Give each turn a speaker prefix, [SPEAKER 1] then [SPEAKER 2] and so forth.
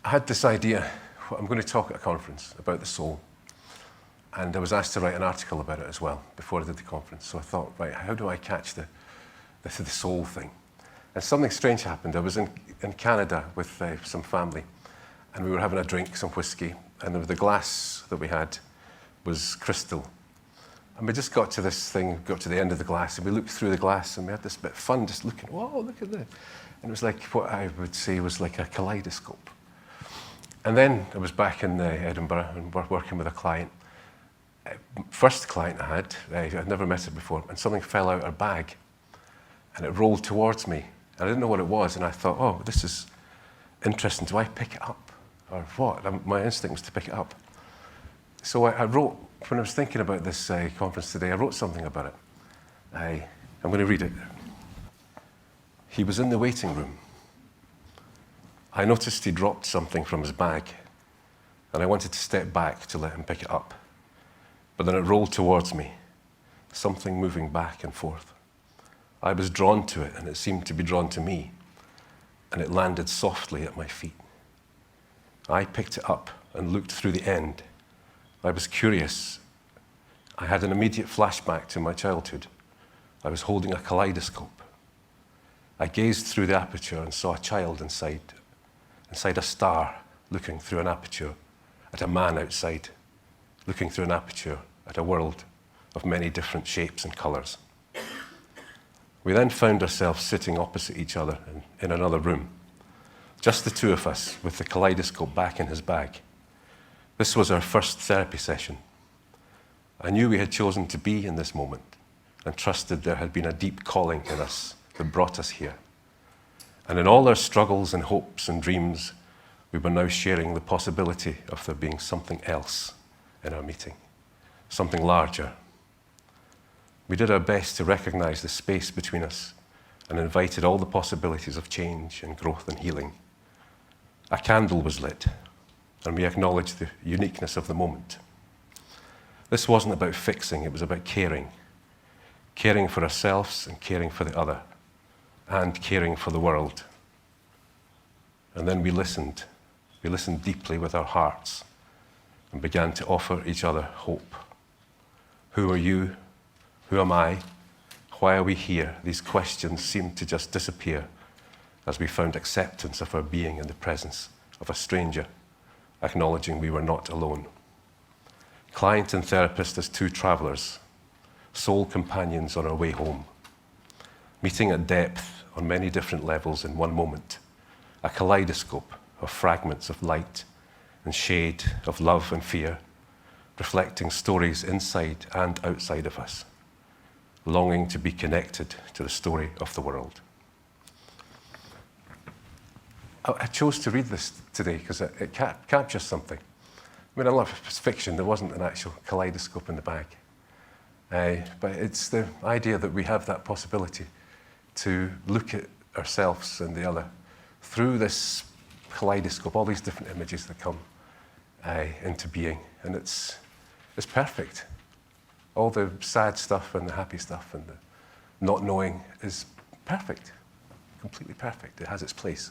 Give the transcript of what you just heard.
[SPEAKER 1] I had this idea, I'm going to talk at a conference about the soul, and I was asked to write an article about it as well before I did the conference. So I thought, right, how do I catch the soul thing? And something strange happened. I was in Canada with some family, and we were having a drink, some whiskey, and the glass that we had was crystal. And we just got to this thing, got to the end of the glass, and we looked through the glass, and we had this bit of fun just looking, whoa, look at this. And it was like what I would say was like a kaleidoscope. And then I was back in Edinburgh and working with a client. First client I had, I'd never met her before, and something fell out of her bag, and it rolled towards me. I didn't know what it was, and I thought, oh, this is interesting. Do I pick it up, or what? My instinct was to pick it up. So I wrote, when I was thinking about this conference today, I wrote something about it. I'm going to read it. He was in the waiting room. I noticed he dropped something from his bag, and I wanted to step back to let him pick it up. But then it rolled towards me, something moving back and forth. I was drawn to it, and it seemed to be drawn to me, and it landed softly at my feet. I picked it up and looked through the end. I was curious. I had an immediate flashback to my childhood. I was holding a kaleidoscope. I gazed through the aperture and saw a child inside a star, looking through an aperture at a man outside, looking through an aperture at a world of many different shapes and colours. We then found ourselves sitting opposite each other in another room, just the two of us with the kaleidoscope back in his bag. This was our first therapy session. I knew we had chosen to be in this moment and trusted there had been a deep calling in us that brought us here. And in all our struggles and hopes and dreams, we were now sharing the possibility of there being something else in our meeting, something larger. We did our best to recognize the space between us and invited all the possibilities of change and growth and healing. A candle was lit, and we acknowledged the uniqueness of the moment. This wasn't about fixing, it was about caring. Caring for ourselves and caring for the other, and caring for the world. And then we listened. We listened deeply with our hearts and began to offer each other hope. Who are you? Who am I? Why are we here? These questions seemed to just disappear as we found acceptance of our being in the presence of a stranger, acknowledging we were not alone. Client and therapist as two travelers, soul companions on our way home, meeting at depth on many different levels in one moment, a kaleidoscope of fragments of light and shade, of love and fear, reflecting stories inside and outside of us, longing to be connected to the story of the world. I chose to read this today because it captures something. I mean, I love fiction. There wasn't an actual kaleidoscope in the bag. But it's the idea that we have that possibility to look at ourselves and the other through this kaleidoscope, all these different images that come into being. And it's perfect. All the sad stuff and the happy stuff and the not knowing is perfect, completely perfect. It has its place.